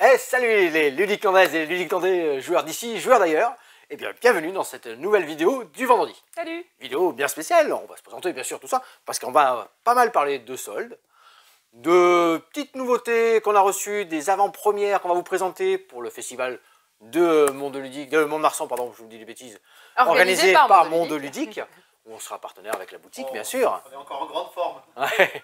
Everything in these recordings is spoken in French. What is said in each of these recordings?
Eh, salut les ludiclandaises et ludiclandais, joueurs d'ici, joueurs d'ailleurs. Et bien, bienvenue dans cette nouvelle vidéo du vendredi. Salut. Vidéo bien spéciale, on va se présenter bien sûr tout ça, parce qu'on va pas mal parler de soldes, de petites nouveautés qu'on a reçues, des avant-premières qu'on va vous présenter pour le festival de Mont-de-Marsan, pardon, je vous dis des bêtises, organisé par Monde Ludique, où on sera partenaire avec la boutique, bien sûr. On est encore en grande forme. Ouais.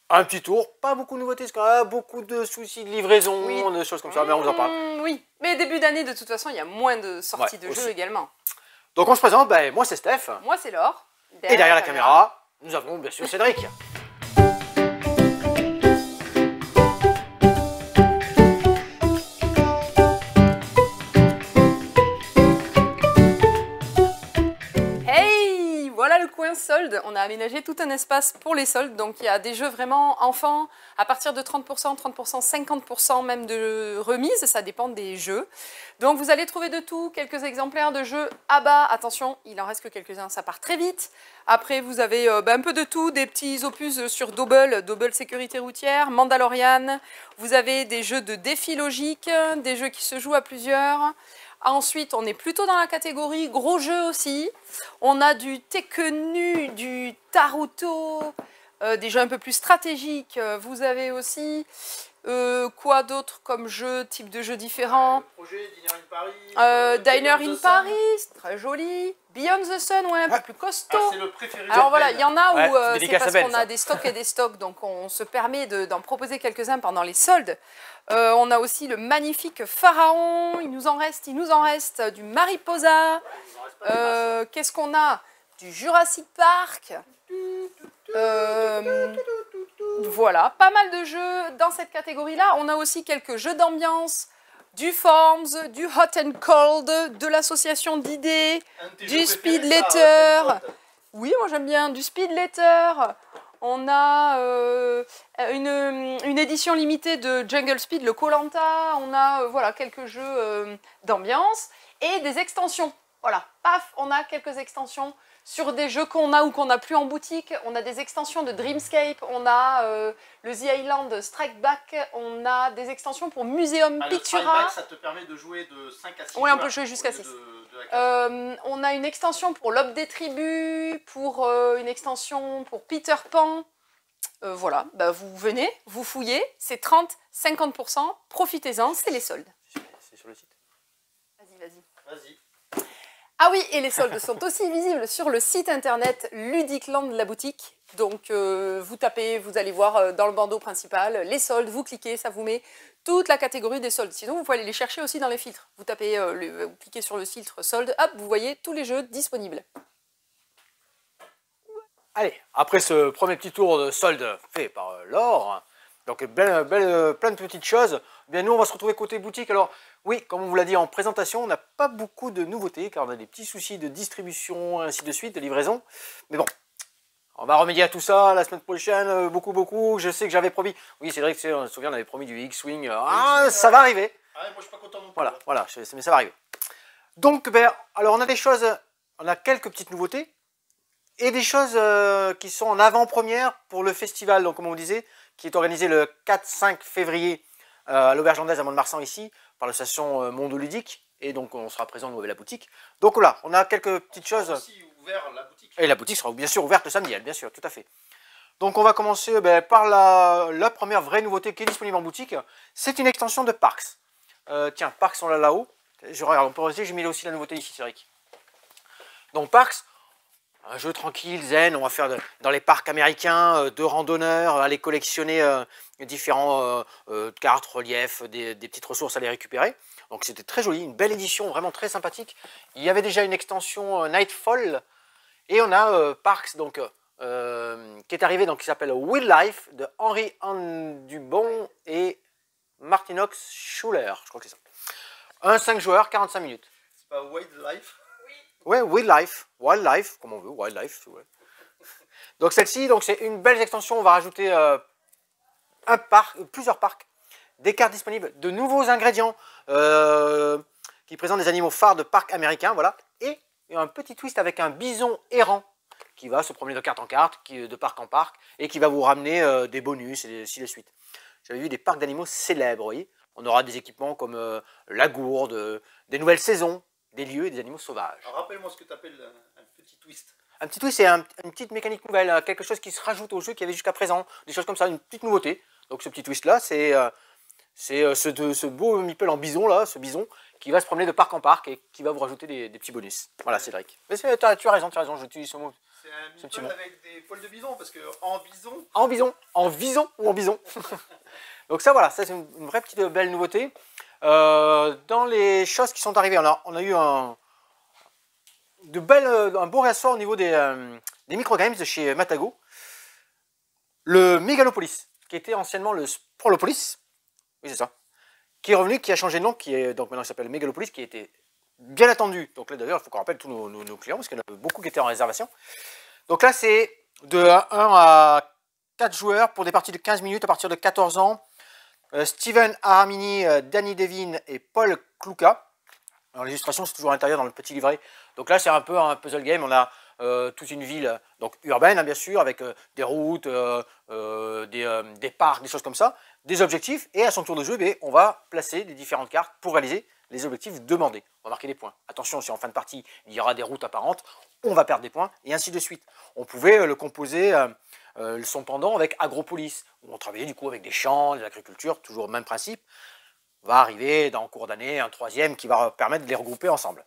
Un petit tour, pas beaucoup de nouveautés, parce qu'on a beaucoup de soucis de livraison, Oui. de choses comme ça, mais on vous en parle. Oui, mais début d'année, de toute façon, il y a moins de sorties de jeux également. Donc on se présente, moi c'est Steph. Moi, c'est Laure. Et derrière la caméra, nous avons bien sûr Cédric. Hey, voilà le coin solde. On a aménagé tout un espace pour les soldes. Donc, il y a des jeux vraiment enfants à partir de 30%, 30%, 50% même de remise. Ça dépend des jeux. Donc, vous allez trouver de tout. Quelques exemplaires de jeux à bas. Attention, il en reste que quelques-uns. Ça part très vite. Après, vous avez un peu de tout. Des petits opus sur Double sécurité routière, Mandalorian. Vous avez des jeux de défi logique, des jeux qui se jouent à plusieurs. Ensuite, on est plutôt dans la catégorie gros jeux aussi. On a du Tekkenu, du Taruto, des jeux un peu plus stratégiques. Vous avez aussi quoi d'autre comme jeu, type de jeux différents? Le projet Diner in Paris. Diner in Paris, très joli. Beyond the Sun, ouais, un peu plus costaud. C'est le préféré. Alors voilà, il y en a où c'est dédicace parce à Ben, qu'on a des stocks et des stocks, donc on se permet d'en proposer quelques-uns pendant les soldes. On a aussi le magnifique Pharaon, il nous en reste du Mariposa. Qu'est-ce qu'on a? Du Jurassic Park. Voilà, pas mal de jeux dans cette catégorie-là. On a aussi quelques jeux d'ambiance, du Forms, du Hot and Cold, de l'association d'idées, du Speed Letter. Oui, moi j'aime bien, du Speed Letter. On a une édition limitée de Jungle Speed, le Koh-Lanta. On a voilà, quelques jeux d'ambiance et des extensions. Voilà, paf, on a quelques extensions sur des jeux qu'on a ou qu'on n'a plus en boutique. On a des extensions de Dreamscape, on a le The Island Strike Back, on a des extensions pour Museum Pictura. Le Strike Back, ça te permet de jouer de 5 à 6 Oui, on peut jouer jusqu'à 6. On a une extension pour l'Aube des Tribus, pour une extension pour Peter Pan. Voilà, bah, vous venez, vous fouillez, c'est 30-50%, profitez-en, c'est les soldes. C'est sur le site. Vas-y. Ah oui, et les soldes sont aussi visibles sur le site internet Ludicland la boutique. Donc vous tapez, vous allez voir dans le bandeau principal les soldes, vous cliquez, ça vous met toute la catégorie des soldes. Sinon, vous pouvez aller les chercher aussi dans les filtres. Vous tapez, vous cliquez sur le filtre soldes, hop, vous voyez tous les jeux disponibles. Allez, après ce premier petit tour de solde fait par Laure, donc plein de petites choses, bien nous on va se retrouver côté boutique. Alors oui, comme on vous l'a dit en présentation, on n'a pas beaucoup de nouveautés car on a des petits soucis de distribution, ainsi de suite, de livraison. Mais bon, on va remédier à tout ça la semaine prochaine, beaucoup. Je sais que j'avais promis, oui c'est vrai que on se souvient, on avait promis du X-Wing, ça va arriver. Ah ouais, moi je suis pas content non plus. Voilà, mais ça va arriver. Donc, alors on a des choses, on a quelques petites nouveautés. Et des choses qui sont en avant-première pour le festival, donc comme on vous disait, qui est organisé le 4-5 février à l'Auberge Landaise à Mont-de-Marsan ici, par l'association Monde Ludique, et donc on sera présent nous avec la boutique. Donc voilà, on a quelques petites choses. Aussi ouvert la boutique. Et la boutique sera bien sûr ouverte le samedi, elle, bien sûr, tout à fait. Donc on va commencer par la première vraie nouveauté qui est disponible en boutique, c'est une extension de Parks. Tiens, Parks on l'a là-haut. On peut rester, j'ai mis aussi la nouveauté ici, Cédric. Donc Parks. Un jeu tranquille, zen, on va faire dans les parcs américains, de randonneurs, aller collectionner différents cartes, reliefs, des petites ressources à les récupérer. Donc c'était très joli, une belle édition, vraiment très sympathique. Il y avait déjà une extension Nightfall, et on a Parks donc, qui est arrivé, donc, qui s'appelle Wildlife, de Henri Dubon et Martinox Schuller, je crois que c'est ça. Un 5 joueurs, 45 minutes. C'est pas Wildlife? Ouais, Wildlife, comme on veut, Wildlife. Ouais. Donc celle-ci, c'est une belle extension. On va rajouter plusieurs parcs, des cartes disponibles, de nouveaux ingrédients qui présentent des animaux phares de parcs américains, voilà. Et un petit twist avec un bison errant qui va se promener de carte en carte, de parc en parc, et qui va vous ramener des bonus et ainsi de suite. J'avais vu des parcs d'animaux célèbres, vous voyez. On aura des équipements comme la gourde, des nouvelles saisons, des lieux et des animaux sauvages. Alors rappelle-moi ce que tu appelles un petit twist. Un petit twist, c'est une petite mécanique nouvelle, quelque chose qui se rajoute au jeu qu'il y avait jusqu'à présent, des choses comme ça, une petite nouveauté. Donc ce petit twist-là, c'est ce beau meeple en bison, là, ce bison, qui va se promener de parc en parc et qui va vous rajouter des petits bonus. Voilà, Cédric. Mais tu as raison, j'utilise ce mot. C'est un meeple avec des poils de bison, parce que en bison... En vison ou en bison. Donc ça, voilà, ça c'est une vraie petite belle nouveauté. Dans les choses qui sont arrivées, on a eu un beau réassort au niveau des microgames de chez Matago. Le Megalopolis, qui était anciennement le Sprolopolis, oui c'est ça, qui est revenu, qui a changé de nom, donc maintenant il s'appelle Megalopolis, qui était bien attendu. Donc là d'ailleurs, il faut qu'on rappelle tous nos clients, parce qu'il y en a beaucoup qui étaient en réservation. Donc là c'est de 1 à 4 joueurs pour des parties de 15 minutes à partir de 14 ans. Steven Aramini, Danny Devine et Paul Kluka. Alors l'illustration c'est toujours à l'intérieur dans le petit livret. Donc là c'est un peu un puzzle game, on a toute une ville donc urbaine hein, bien sûr, avec des routes, des parcs, des choses comme ça, des objectifs, et à son tour de jeu, on va placer des différentes cartes pour réaliser les objectifs demandés. On va marquer des points. Attention, si en fin de partie il y aura des routes apparentes, on va perdre des points, et ainsi de suite. On pouvait le composer, son pendant avec Agropolis, où on travaillait du coup avec des champs, de l'agriculture, toujours le même principe. On va arriver dans le cours d'année un troisième qui va permettre de les regrouper ensemble.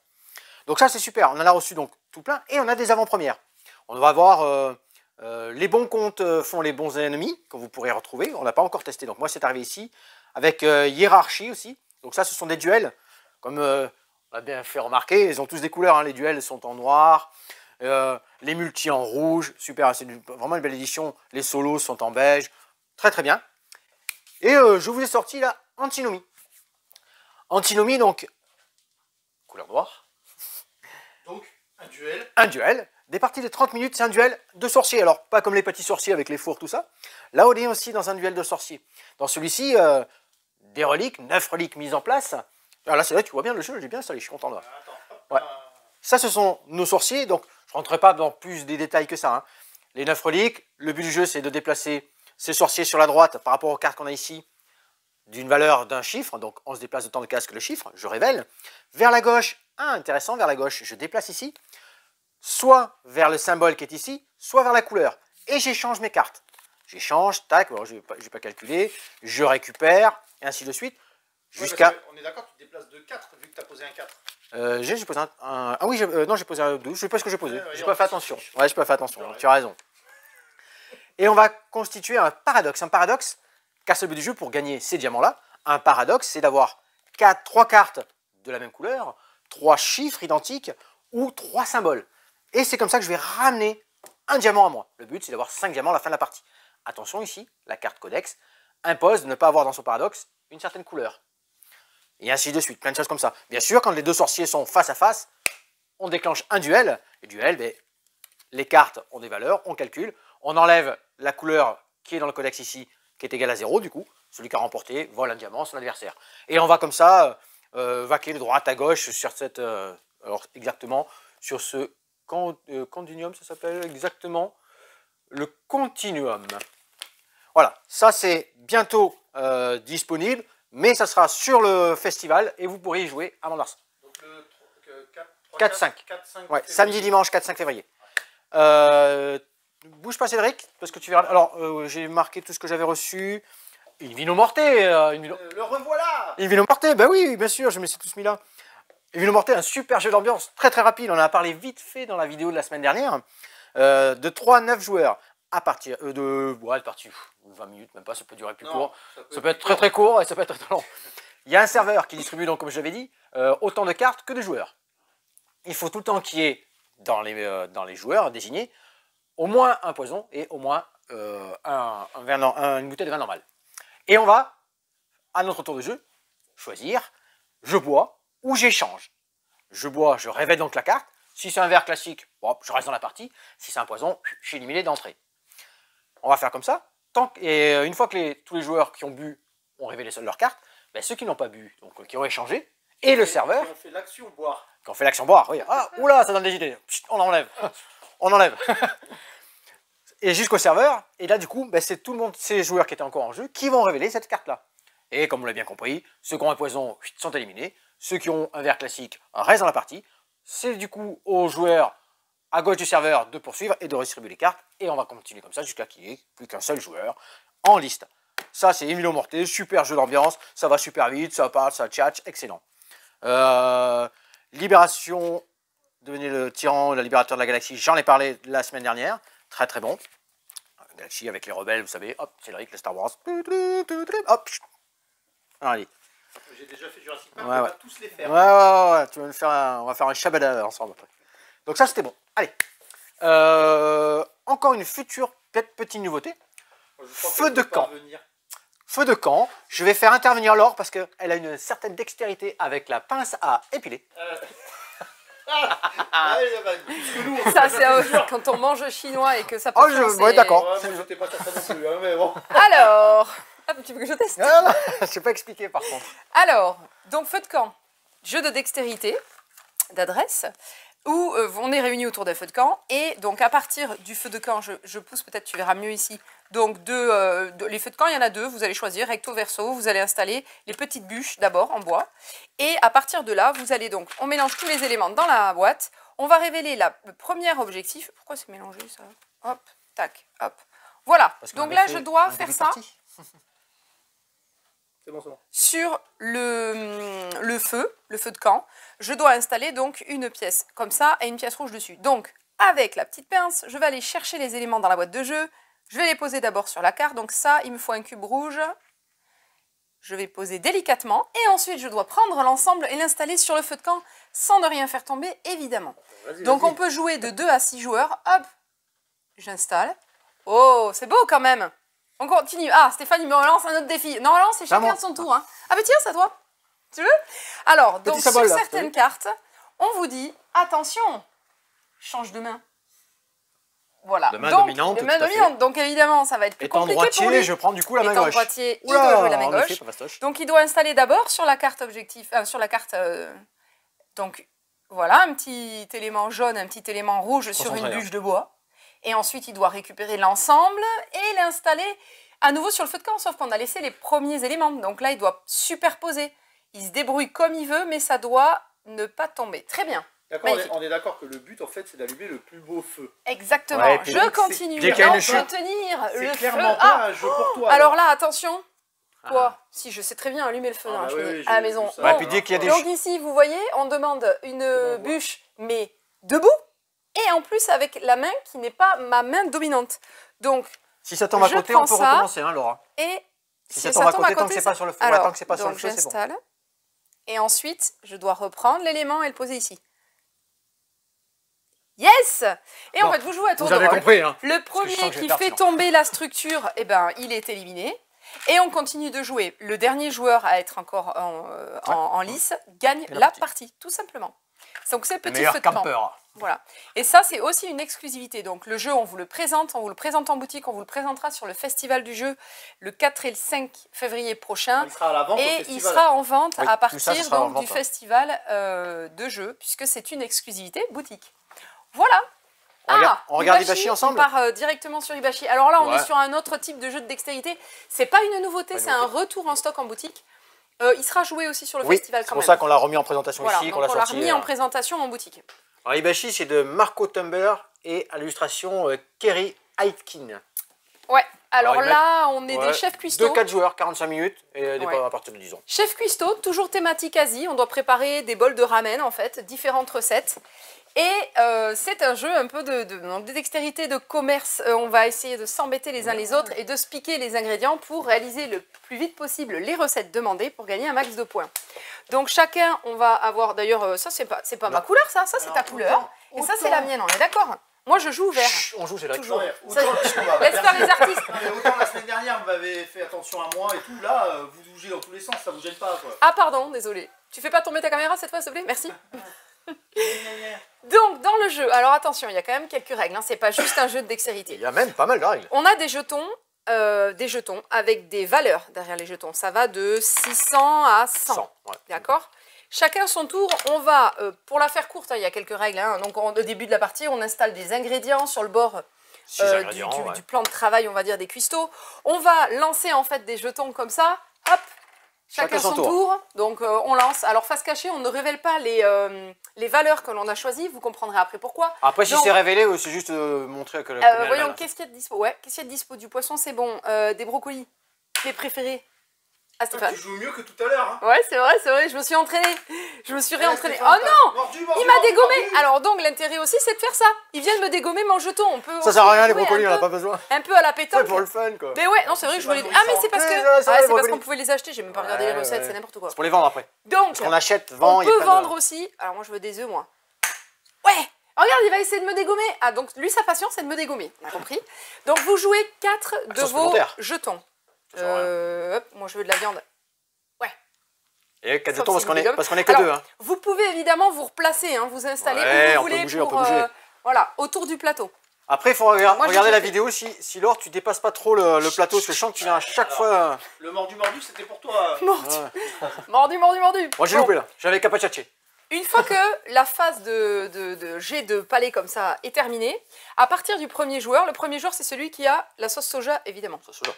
Donc ça c'est super, on en a reçu donc tout plein, et on a des avant-premières. On va voir les bons comptes font les bons ennemis, que vous pourrez retrouver, on n'a pas encore testé, donc moi c'est arrivé ici, avec hiérarchie aussi, donc ça ce sont des duels, comme on a bien fait remarquer, ils ont tous des couleurs, hein. Les duels sont en noir, les multis en rouge, super, c'est vraiment une belle édition, les solos sont en beige, très très bien. Et je vous ai sorti là Antinomy. Antinomy donc, couleur noire. Donc, un duel. Un duel. Des parties de 30 minutes, c'est un duel de sorciers. Alors, pas comme les petits sorciers avec les fours, tout ça. Là, on est aussi dans un duel de sorciers. Dans celui-ci, des reliques, 9 reliques mises en place. Alors là, c'est vrai, tu vois bien le jeu, j'ai bien installé, je suis content là. Ouais. Ça, ce sont nos sorciers. Donc, je ne rentrerai pas dans plus des détails que ça. Hein. Les 9 reliques, le but du jeu, c'est de déplacer ces sorciers sur la droite par rapport aux cartes qu'on a ici, d'une valeur d'un chiffre. Donc, on se déplace d'autant de cases que le chiffre, je révèle. Vers la gauche, intéressant, vers la gauche, je déplace ici, soit vers le symbole qui est ici, soit vers la couleur. Et j'échange mes cartes. J'échange, tac, alors je ne vais pas calculer, je récupère, et ainsi de suite, jusqu'à... On est d'accord, tu te déplaces de 4, vu que tu as posé un 4. J'ai posé un... Ah oui, non, j'ai posé un 12, je ne sais pas ce que j'ai posé, j'ai pas fait attention. Ouais, j'ai pas fait attention, tu as raison. Et on va constituer un paradoxe. Un paradoxe, car c'est le but du jeu pour gagner ces diamants-là. Un paradoxe, c'est d'avoir 3 cartes de la même couleur, 3 chiffres identiques ou 3 symboles. Et c'est comme ça que je vais ramener un diamant à moi. Le but, c'est d'avoir 5 diamants à la fin de la partie. Attention ici, la carte codex impose de ne pas avoir dans son paradoxe une certaine couleur. Et ainsi de suite, plein de choses comme ça. Bien sûr, quand les deux sorciers sont face à face, on déclenche un duel. Le duel, les cartes ont des valeurs, on calcule, on enlève la couleur qui est dans le codex ici, qui est égale à 0 du coup. Celui qui a remporté vole un diamant à son adversaire. Et on va comme ça vaquer de droite à gauche sur cette... alors exactement, sur ce continuum, ça s'appelle exactement le continuum. Voilà, ça c'est bientôt disponible, mais ça sera sur le festival et vous pourrez y jouer à Mont-d'Arcy. Donc le 4-5. Ouais, samedi, dimanche 4-5 février. Bouge pas Cédric, parce que tu verras... Alors, j'ai marqué tout ce que j'avais reçu. Une Vino Morte. Le revoilà. Une Vino Morte, ben oui, bien sûr, je me suis tous mis là. Une Vino Morte, un super jeu d'ambiance, très très rapide. On en a parlé vite fait dans la vidéo de la semaine dernière. De 3 à 9 joueurs. À partir de 20 minutes, même pas, ça peut durer plus court. Ça peut être très très court et ça peut être très long. Il y a un serveur qui distribue, donc, comme je l'avais dit, autant de cartes que de joueurs. Il faut tout le temps qu'il y ait dans les joueurs désignés au moins un poison et au moins une bouteille de vin normal. Et on va, à notre tour de jeu, choisir je bois ou j'échange. Je bois, je révèle donc la carte. Si c'est un verre classique, bon, je reste dans la partie. Si c'est un poison, je suis éliminé d'entrée. On va faire comme ça. Et une fois que tous les joueurs qui ont bu ont révélé leur carte, ceux qui n'ont pas bu, donc qui ont échangé, et le serveur... Qui ont fait l'action boire. Qui ont fait l'action boire, oui. Ah, oula, ça donne des idées. Chut, on enlève. On enlève. Et jusqu'au serveur, et là du coup, c'est tout le monde, ces joueurs qui étaient encore en jeu, qui vont révéler cette carte-là. Et comme vous l'avez bien compris, ceux qui ont un poison sont éliminés. Ceux qui ont un vert classique restent dans la partie. C'est du coup aux joueurs à gauche du serveur de poursuivre et de redistribuer les cartes. Et on va continuer comme ça jusqu'à qu'il n'y ait plus qu'un seul joueur en liste. Ça, c'est Emilio Morte, super jeu d'ambiance. Ça va super vite, ça parle, ça tchatche, excellent. Libération, devenez le tyran, le libérateur de la galaxie. J'en ai parlé la semaine dernière. Très très bon. Galaxie avec les rebelles, vous savez. Hop, c'est le Star Wars. Hop. Allez. J'ai déjà fait Jurassic Park, Ouais, on ouais. va tous les faire. Ouais. Tu vas me faire on va faire un Shabada ensemble après. Donc ça, c'était bon. Allez. Encore une future petite nouveauté. Je crois Feu qu'elle de peut pas camp. venir. Feu de camp. Je vais faire intervenir Laure parce qu'elle a une certaine dextérité avec la pince à épiler. Allez, plus que nous, on Ça, sait c'est pas faire. quand on mange chinois et que ça peut Oh, faire, ouais, c'est- d'accord. Ouais, moi, j'étais pas certain non plus, hein, mais bon. Alors, ah, tu veux que je teste? Ah, non, je ne sais pas expliquer par contre. Alors, donc feu de camp, jeu de dextérité, d'adresse, où on est réunis autour d'un feu de camp. Et donc à partir du feu de camp, je pousse, peut-être tu verras mieux ici. Donc les feux de camp, il y en a deux, vous allez choisir recto verso, vous allez installer les petites bûches d'abord en bois. Et à partir de là, vous allez donc, on mélange tous les éléments dans la boîte. On va révéler le premier objectif. Pourquoi c'est mélangé ça? Hop, tac, hop. Voilà, Parce qu'on donc avait là fait je dois un faire début de ça partie. C'est bon, c'est bon. sur le feu de camp. Je dois installer donc une pièce comme ça et une pièce rouge dessus. Donc avec la petite pince, je vais aller chercher les éléments dans la boîte de jeu. Je vais les poser d'abord sur la carte. Donc ça, il me faut un cube rouge. Je vais poser délicatement et ensuite je dois prendre l'ensemble et l'installer sur le feu de camp sans ne rien faire tomber, évidemment. Vas-y, Donc vas-y. on peut jouer de 2 à 6 joueurs. Hop, j'installe. Oh, c'est beau quand même. On continue. Ah, Stéphane, il me relance un autre défi. Normalement, c'est C'est à chacun moi. de son tour. Hein. Ah, mais tiens, c'est à toi. Tu veux? Alors, donc sur symbole, là, certaines oui. cartes, on vous dit, attention, change de main. Voilà. De main donc, dominante, de main tout à fait. dominante. Donc évidemment, ça va être plus Étant compliqué pour droitier, lui. je prends du coup la main Étant gauche. droitier, il Oula, doit jouer la main en effet, gauche. pas fastoche. Donc il doit installer d'abord sur la carte objectif, sur la carte. Donc voilà, un petit élément jaune, un petit élément rouge sur une Concentré, bûche de bois. Et ensuite, il doit récupérer l'ensemble et l'installer à nouveau sur le feu de camp, sauf qu'on a laissé les premiers éléments. Donc là, il doit superposer. Il se débrouille comme il veut, mais ça doit ne pas tomber. Très bien. D'accord, Magnifique. on est d'accord que le but, en fait, c'est d'allumer le plus beau feu. Exactement. Ouais, et puis je donc, continue dès qu'il y a une d'entretenir C'est le clairement feu. pas Ah, un jeu pour toi. alors là, attention. Quoi? Ah. Si, je sais très bien allumer le feu dans Ah la bah oui, cheminée oui, à la j'ai maison. vu ça. Ouais, Bon, puis dès qu'il y a des donc ici, vous voyez, on demande une bûche, mais debout, et en plus avec la main qui n'est pas ma main dominante. Donc, Si ça tombe à Je côté, on prends peut ça. recommencer, hein, Laura. et Si ça tombe à côté, tant que c'est pas sur le feu. Ouais, alors, tant que c'est pas sur donc le feu, c'est bon. j'installe, et ensuite, je dois reprendre l'élément et le poser ici. Yes! Et en Bon, fait, vous jouez à tour Vous de avez rôle. compris, hein. Le que je premier sens que je vais qui perdre, fait sinon. tomber la structure, eh ben, il est éliminé. Et on continue de jouer. Le dernier joueur à être encore en lice gagne la partie, tout simplement. Donc c'est le Le petit meilleur feu de camp. campeur. Voilà. Et ça, c'est aussi une exclusivité. Donc le jeu, on vous le présente en boutique, on vous le présentera sur le festival du jeu le 4 et le 5 février prochain. Il sera à la vente au Et festival. il sera en vente Oui, à tout partir ça, ce sera en donc, vente, du hein. festival de jeu, puisque c'est une exclusivité boutique. Voilà. On regarde Hibachi ensemble. On part directement sur Hibachi. Alors là, on Ouais. est sur un autre type de jeu de dextérité. C'est pas une nouveauté, Pas une c'est un nouveauté. retour en stock en boutique. Il sera joué aussi sur le Oui, festival c'est quand pour même. ça qu'on l'a remis en présentation Voilà, ici, donc qu'on l'a on l'a sorti. remis en présentation en boutique. Alors, Hibachi, c'est de Marco Tumber et à l'illustration Kerry Aitken. Ouais. Alors Alors, ils là, on est Ouais. des chefs cuistots. 2-4 joueurs, 45 minutes, et des Ouais. à partir de 10 ans. Chef cuistot, toujours thématique Asie. On doit préparer des bols de ramen, en fait, différentes recettes. Et c'est un jeu un peu donc de dextérité, de commerce. On va essayer de s'embêter les uns les autres et de se piquer les ingrédients pour réaliser le plus vite possible les recettes demandées pour gagner un max de points. Donc chacun, on va avoir, d'ailleurs, ça c'est pas ma couleur, ça c'est ta couleur. Et ça c'est la mienne, on est d'accord? Moi je joue vert. Chut, on joue, c'est là. Toujours. Ouais, Ça- autant, Laisse faire les artistes. mais autant la semaine dernière, vous m'avez fait attention à moi et tout. Là, vous bougez dans tous les sens, ça vous gêne pas, quoi. Ah pardon, désolé. Tu fais pas tomber ta caméra cette fois, s'il te plaît? Merci. Donc, dans le jeu, alors attention, il y a quand même quelques règles, hein, c'est pas juste un jeu de Il dextérité. y a même pas mal de règles. On a des jetons avec des valeurs derrière les jetons. Ça va de 600 à 100. 100, ouais. D'accord? Chacun son tour, on va, pour la faire courte, hein, il y a quelques règles. Hein, donc, au début de la partie, on installe des ingrédients sur le bord 6 du, ingrédients, ouais. du plan de travail, on va dire, des cuistots. On va lancer en fait des jetons comme ça, hop, Chacun son tour. Donc on lance. Alors face cachée, on ne révèle pas les valeurs que l'on a choisies. Vous comprendrez après pourquoi. Après, si c'est révélé, c'est juste montrer que la voyons, qu'est-ce qu'il y a de dispo? Ouais, qu'est-ce qu'il y a de dispo? Du poisson, c'est bon. Des brocolis, les préférés. Ah, Stéphane. Tu joues mieux que tout à l'heure. Hein. Ouais, c'est vrai, je me suis entraînée. Je me suis réentraînée. Oh Stéphane, non, mordu, il m'a dégommé. Alors donc l'intérêt aussi, c'est de faire ça. Il vient de me dégommer mon jeton. On peut ça sert à rien les brocolis, on n'a pas besoin. Un peu à la pétanque. C'est pour le fun quoi. Mais ouais, non, c'est vrai que je voulais. Ah, mais c'est parce que. c'est parce qu'on pouvait les acheter. J'ai même pas regardé les recettes, c'est n'importe quoi. C'est pour les vendre après. Donc, ce qu'on achète, vend. On peut vendre aussi. Alors moi, je veux des œufs, moi. Ouais. Regarde, il va essayer de me dégommer. Ah, donc lui, sa passion, c'est de me dégommer. On a compris. Donc vous jouez 4 de vos jetons. Moi, je veux de la viande. Et 4 jetons parce qu'on est que deux. Hein. Vous pouvez évidemment vous replacer, hein, vous installer où vous voulez pour, voilà, autour du plateau. Après, il faut regarder la vidéo si Laure, tu dépasses pas trop le plateau, parce que je sens que tu viens à chaque fois. Le mordu, c'était pour toi. Mordu. Moi, j'ai loupé là, j'avais capacciaché. Une fois que la phase de jet de palais comme ça est terminée, à partir du premier joueur, le premier joueur c'est celui qui a la sauce soja évidemment. Sauce soja.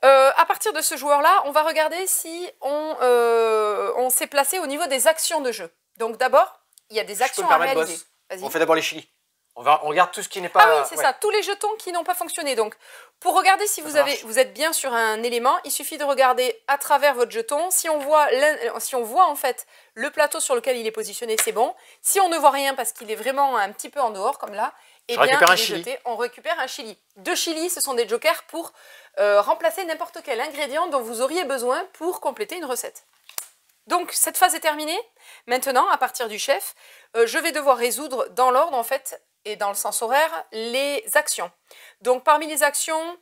À partir de ce joueur-là, on va regarder si on s'est placé au niveau des actions de jeu. Donc d'abord, il y a des actions à réaliser. On fait d'abord les chilis. On regarde tout ce qui n'est pas... Ah oui, c'est ça, tous les jetons qui n'ont pas fonctionné. Donc, pour regarder si vous êtes bien sur un élément, il suffit de regarder à travers votre jeton. Si on voit en fait le plateau sur lequel il est positionné, c'est bon. Si on ne voit rien parce qu'il est vraiment un petit peu en dehors, comme là, eh bien, on récupère un chili. 2 chilis, ce sont des jokers pour remplacer n'importe quel ingrédient dont vous auriez besoin pour compléter une recette. Donc, cette phase est terminée. Maintenant, à partir du chef, je vais devoir résoudre dans l'ordre, en fait, et dans le sens horaire, les actions. Donc, parmi les actions,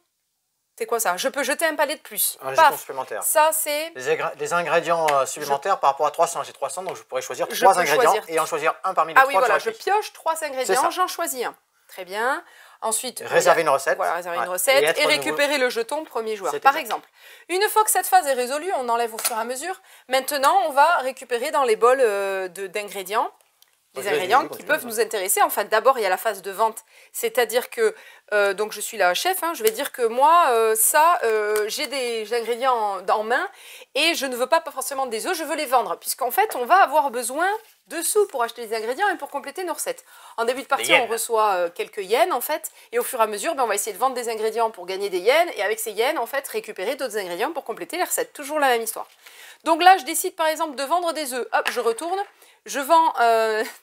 c'est quoi ça? Je peux jeter un palais de plus. Un jeton supplémentaire. Ça, c'est... Des ingrédients supplémentaires par rapport à 300. J'ai 300, donc je pourrais choisir 3 ingrédients et en choisir un parmi les 3. Ah oui, voilà, je pioche 3 ingrédients, j'en choisis un. Très bien. Ensuite, réserver une recette. Voilà, réserver une recette et récupérer le jeton premier joueur. Par exemple, une fois que cette phase est résolue, on enlève au fur et à mesure. Maintenant, on va récupérer dans les bols d'ingrédients les ingrédients qui peuvent nous intéresser. Enfin, d'abord, il y a la phase de vente. C'est-à-dire que, donc je suis la chef, hein, je vais dire que moi, j'ai des ingrédients en main et je ne veux pas forcément des œufs, je veux les vendre. Puisqu'en fait, on va avoir besoin de sous pour acheter les ingrédients et pour compléter nos recettes. En début de partie, on reçoit quelques yens, en fait, et au fur et à mesure, on va essayer de vendre des ingrédients pour gagner des yens, et avec ces yens, en fait, récupérer d'autres ingrédients pour compléter les recettes. Toujours la même histoire. Donc là, je décide, par exemple, de vendre des œufs. Hop, je retourne. Je vends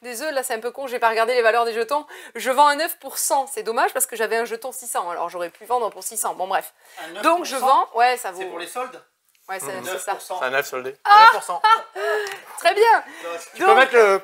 des œufs, là c'est un peu con, j'ai pas regardé les valeurs des jetons. Je vends un œuf pour 100, c'est dommage parce que j'avais un jeton 600, alors j'aurais pu vendre pour 600, bon bref. Donc je vends, ouais ça vaut... C'est pour les soldes? Ouais, c'est ça. C'est un œuf soldé. 9%. Très bien. Tu peux mettre le...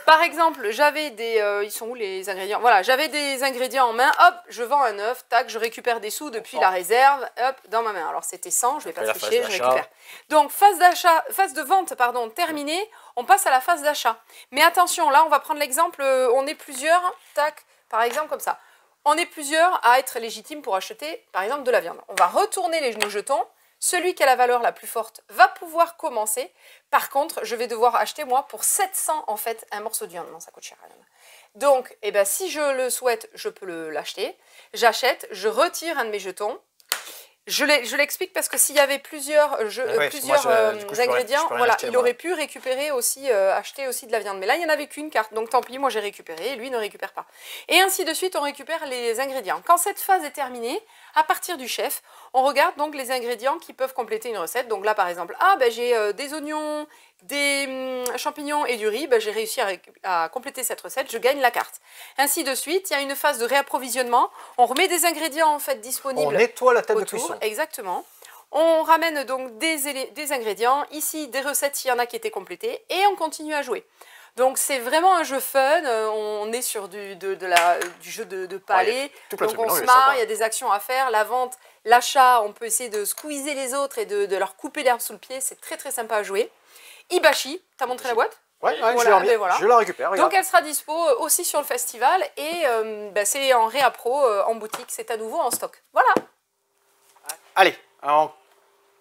Par exemple, j'avais des... ils sont où les ingrédients? Voilà, j'avais des ingrédients en main, hop, je vends un œuf, tac, je récupère des sous depuis la réserve, hop, dans ma main. Alors c'était 100, je vais pas tricher, je récupère. Donc phase de vente, pardon, terminée, on passe à la phase d'achat. Mais attention, là on va prendre l'exemple, on est plusieurs, tac, par exemple comme ça. On est plusieurs à être légitimes pour acheter, par exemple, de la viande. On va retourner nos jetons. Celui qui a la valeur la plus forte va pouvoir commencer. Par contre, je vais devoir acheter, moi, pour 700, en fait, un morceau de viande. Non, ça coûte cher, quand même. Donc, eh ben, si je le souhaite, je peux l'acheter. J'achète, je retire un de mes jetons. Je l'explique parce que s'il y avait plusieurs ingrédients, voilà, il aurait pu récupérer aussi, acheter aussi de la viande. Mais là, il n'y en avait qu'une carte, donc tant pis, moi j'ai récupéré, et lui ne récupère pas. Et ainsi de suite, on récupère les ingrédients. Quand cette phase est terminée, à partir du chef, on regarde donc les ingrédients qui peuvent compléter une recette. Donc là, par exemple, j'ai des oignons, des champignons et du riz, j'ai réussi à compléter cette recette, je gagne la carte. Ainsi de suite, il y a une phase de réapprovisionnement, on remet des ingrédients en fait disponibles. On nettoie la table de cuisson. Exactement. On ramène donc des ingrédients, ici des recettes s'il y en a qui étaient complétées, et on continue à jouer. Donc c'est vraiment un jeu fun, on est sur du jeu de palais, donc on se marre, il y a des actions à faire, la vente, l'achat, on peut essayer de squeezer les autres et de leur couper l'herbe sous le pied, c'est très très sympa à jouer. Ibashi, t'as montré la boîte? Ouais, voilà, je la récupère. Regarde. Donc elle sera dispo aussi sur le festival et c'est en réappro en boutique, c'est à nouveau en stock. Voilà. Allez, alors,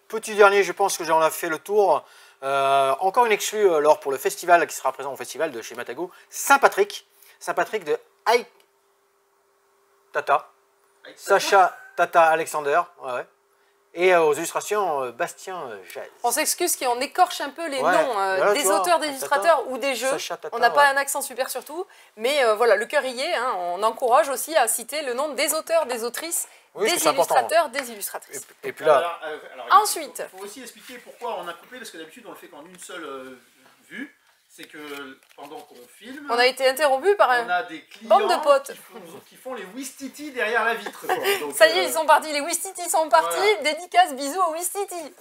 petit dernier, je pense que j'en ai fait le tour. Encore une exclue Laure pour le festival qui sera présent au festival de chez Matago, Saint-Patrick de Tata, Sacha Tata Alexander, Et aux illustrations, Bastien Jazz. On s'excuse si on écorche un peu les Ouais, noms voilà, des tu vois, auteurs, des illustrateurs ou des jeux. Sacha Tata, On n'a pas ouais. un accent super surtout, mais voilà, le cœur y est. Hein, on encourage aussi à citer le nom des auteurs, des autrices, Oui, parce des que c'est important. illustrateurs, des illustratrices. Et puis là, Alors, Ensuite. il faut aussi expliquer pourquoi on a coupé, parce que d'habitude on le fait qu'en une seule vue. C'est que pendant qu'on filme, On a été interrompu par on un... a des clients bande de potes. qui font les Wistiti derrière la vitre. Quoi. Donc, Ça y est, ils sont partis, les Wistiti sont partis. Voilà. Dédicace, bisous aux Wistiti.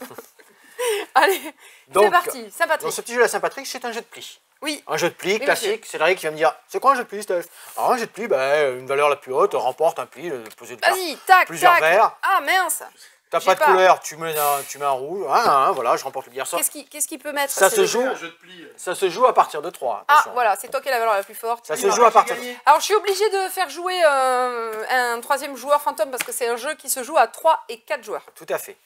Allez, c'est Donc, parti, dans Saint-Patrick. ce petit jeu de la Saint-Patrick, c'est un jeu de pli. Oui, Un jeu de pli Oui, classique, c'est Larry qui va me dire c'est quoi un jeu de pli, Steph? Alors, un jeu de pli, une valeur la plus haute remporte un pli, poser vas-y, tac, plusieurs tac. verres. Ah mince. T'as J'ai pas de pas. couleur, tu mets un rouge, voilà, je remporte le billard. Qu'est-ce qu'il peut mettre Ça c'est se le- joue. un jeu de pli. Ça se joue à partir de 3. Ah, voilà, c'est toi qui as la valeur la plus forte. Ça Qui se aura joue à qui partir. gagné Alors, je suis obligée de faire jouer un troisième joueur fantôme parce que c'est un jeu qui se joue à 3 et 4 joueurs. Tout à fait.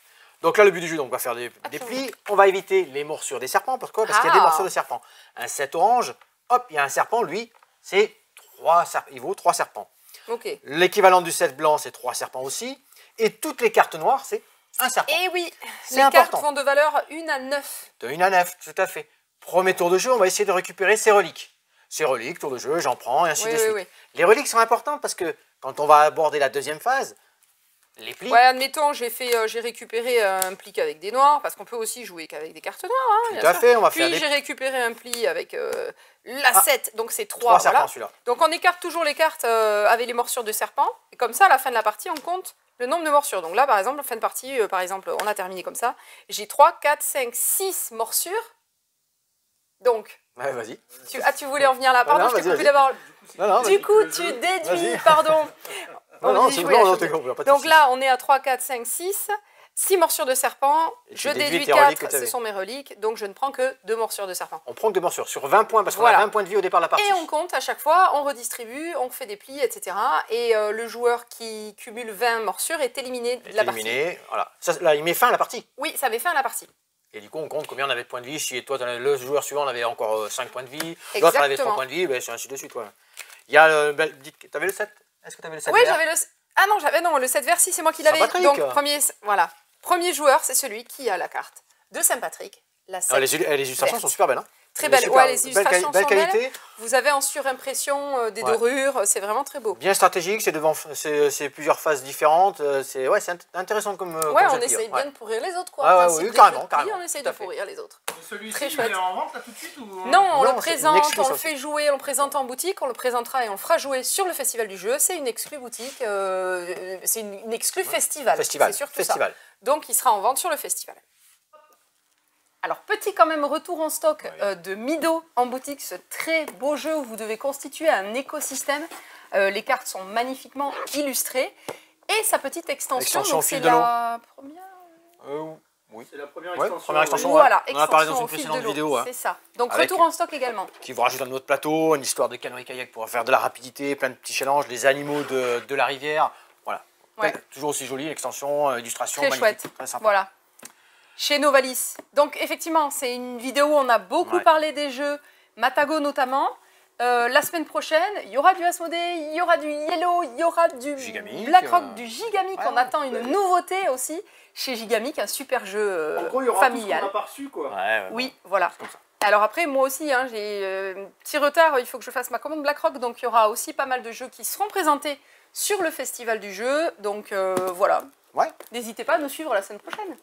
Donc là, le but du jeu, donc, on va faire des plis. On va éviter les morsures des serpents. Pourquoi? Parce qu'il y a des Ah. morsures de serpents. Un 7 orange, hop, il y a un serpent, lui, c'est 3 serpents. Il vaut 3 serpents. Ok. L'équivalent du 7 blanc, c'est 3 serpents aussi. Et toutes les cartes noires, c'est un serpent. Et oui, C'est les important. cartes vont de valeur 1 à 9. De 1 à 9, tout à fait. Premier tour de jeu, on va essayer de récupérer ces reliques. Ces reliques, tour de jeu, j'en prends, et ainsi Oui, de oui, suite. oui. Les reliques sont importantes parce que quand on va aborder la deuxième phase, les plis, Ouais, admettons, j'ai récupéré un pli avec des noirs, parce qu'on peut aussi jouer qu'avec des cartes noires, hein, tout bien à sûr. fait, on va faire Puis des j'ai récupéré un pli avec la Ah. 7, donc c'est 3. 3 serpents Voilà. celui-là. Donc on écarte toujours les cartes avec les morsures de serpent, et comme ça, à la fin de la partie, on compte le nombre de morsures. Donc là, par exemple, fin de partie, par exemple, on a terminé comme ça. J'ai 3, 4, 5, 6 morsures. Donc, Ouais, vas-y. tu voulais en venir là. Pardon, non, je t'ai vas-y, coupé vas-y. d'abord. Non, non, Du coup, le tu jeu. déduis, Vas-y. pardon. Non, On non, dit c'est jouer à bon, non, chaque t'es fois. compris, pas de Donc soucis. là, on est à 3, 4, 5, 6 morsures de serpent. Et tu Je déduis déduis tes reliques que 4, t'avais. ce sont mes reliques. Donc je ne prends que 2 morsures de serpent. On prend que 2 morsures sur 20 points parce qu'on Voilà. a 20 points de vie au départ de la partie. Et on compte à chaque fois, on redistribue, on fait des plis, etc. Et le joueur qui cumule 20 morsures est éliminé de la partie. Éliminé, voilà. Ça, là, il met fin à la partie. Oui, ça avait fin à la partie. Et du coup, on compte combien on avait de points de vie. Si toi, le joueur suivant, on avait encore 5 points de vie. L'autre, on avait 3 Exactement. points de vie. Ben, c'est ainsi de suite. Voilà. Il y a t'avais le 7? Est-ce que tu avais le 7 Oui, vert? j'avais le... Ah non, le 7 vert, si, c'est moi qui l'avais. Saint-Patrick. Donc, premier joueur, c'est celui qui a la carte de Saint-Patrick. La 7. Ah, les illustrations verte. sont super belles. Hein. Très belle. Super, Ouais, les illustrations belle sont belles. qualité. Vous avez en surimpression des Ouais. dorures, c'est vraiment très beau. Bien stratégique. C'est plusieurs phases différentes. C'est intéressant comme. Ouais, comme on jeu de essaye tir. bien de pourrir les autres, quoi. Ouais, ouais, Principe oui, des carrément, jeux de prix, carrément, on essaye tout à de fait. pourrir les autres. Celui-ci, Très il chouette. est en vente là tout de suite ou... Non, on Non, le c'est une présente, exclue, on ça le aussi. fait jouer, on le présente en boutique, on le présentera et on le fera jouer sur le festival du jeu. C'est une exclue boutique, c'est une exclue festival. Festival. C'est surtout Festival. ça. Donc il sera en vente sur le festival. Alors petit quand même retour en stock de Mido en boutique, ce très beau jeu où vous devez constituer un écosystème. Les cartes sont magnifiquement illustrées. Et sa petite extension, Extension donc fil c'est de l'eau. la première... Oui. C'est la première Ouais, extension. première extension. Voilà, On en a parlé extension dans une au fil précédente de l'eau, vidéo, hein. c'est ça. Donc Avec- retour en stock également. Qui vous rajoute un autre plateau, une histoire de canoë-kayak pour faire de la rapidité, plein de petits challenges, les animaux de la rivière. Voilà. Ouais. Toujours aussi joli, l'extension, illustration, Très magnifique. chouette. Très sympa. Voilà. Chez Novalis. Donc effectivement, c'est une vidéo où on a beaucoup Ouais. parlé des jeux, Matago notamment. La semaine prochaine, il y aura du Asmodée, il y aura du Yellow, il y aura du Gigamic, BlackRock, du Gigamic. ouais, on attend une nouveauté aussi chez Gigamic, un super jeu En gros, il y aura tout ce familial. qu'on n'a pas reçu, quoi. Ouais, Oui, voilà. comme ça. Alors après, moi aussi, hein, j'ai un petit retard, il faut que je fasse ma commande BlackRock, donc il y aura aussi pas mal de jeux qui seront présentés sur le festival du jeu. Donc voilà, Ouais. n'hésitez pas à nous suivre la semaine prochaine.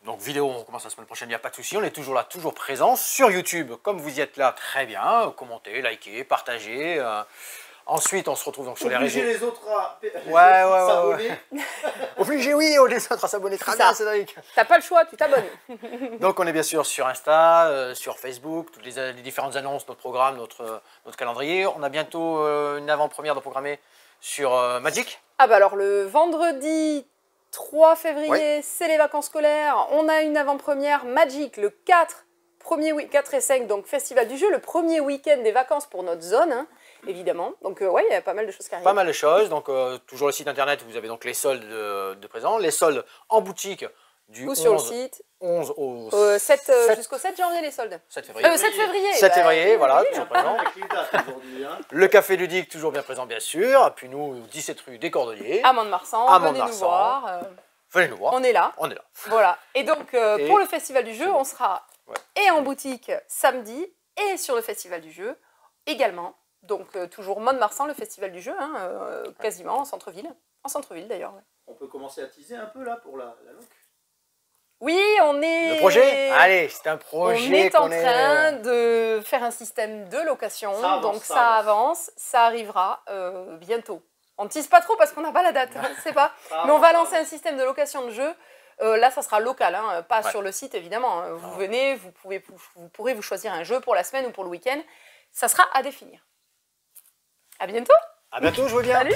Donc vidéo, on commence la semaine prochaine, il n'y a pas de souci, on est toujours là, toujours présent sur YouTube, comme vous y êtes là, très bien, commentez, likez, partagez. Ensuite, on se retrouve donc sur les Obliger réseaux. les autres à Ouais, s'abonner. Obligé, oui, on les autres à s'abonner, très C'est bien, ça. Cédric. T'as pas le choix, tu t'abonnes. Donc on est bien sûr sur Insta, sur Facebook, toutes les différentes annonces, notre programme, notre calendrier. On a bientôt une avant-première de programmer sur Magic. Ah bah alors le vendredi 3 février, c'est les vacances scolaires. On a une avant-première Magic le 4, 4 et 5, donc festival du jeu, le premier week-end des vacances pour notre zone, hein, évidemment. Donc ouais, il y a pas mal de choses qui arrivent. Pas mal de choses. Donc toujours le site internet, vous avez donc les soldes de présent, les soldes en boutique du Ou 11, sur le site. 11 au 7, 7 jusqu'au 7 janvier les soldes. 7 février. 7 février. 7 bah, février, voilà, oui, toujours présent. Avec les dates aujourd'hui, hein. Le café ludique, toujours bien présent, bien sûr. Puis nous, 17 rue des Cordeliers. À Mont-de-Marsan, À venez nous Mont-de-Marsan. voir. venez nous voir. On est là. On est là. Voilà. Et donc, pour le Festival du Jeu, on sera et en boutique samedi et sur le Festival du Jeu également. Donc, toujours Mont-de-Marsan, le Festival du Jeu, hein, quasiment en centre-ville. En centre-ville, d'ailleurs. Ouais. On peut commencer à teaser un peu, là, pour la loc. Oui, on est... Le projet? Allez, c'est un projet. On est en train de faire un système de location. Donc, ça avance. Ça arrivera bientôt. On ne tease pas trop parce qu'on n'a pas la date. On ne sait pas. Mais on va lancer un système de location de jeux. Là, ça sera local, hein, pas sur le site, évidemment. Vous venez, vous pourrez vous choisir un jeu pour la semaine ou pour le week-end. Ça sera à définir. À bientôt. À bientôt, je vous dis. Salut.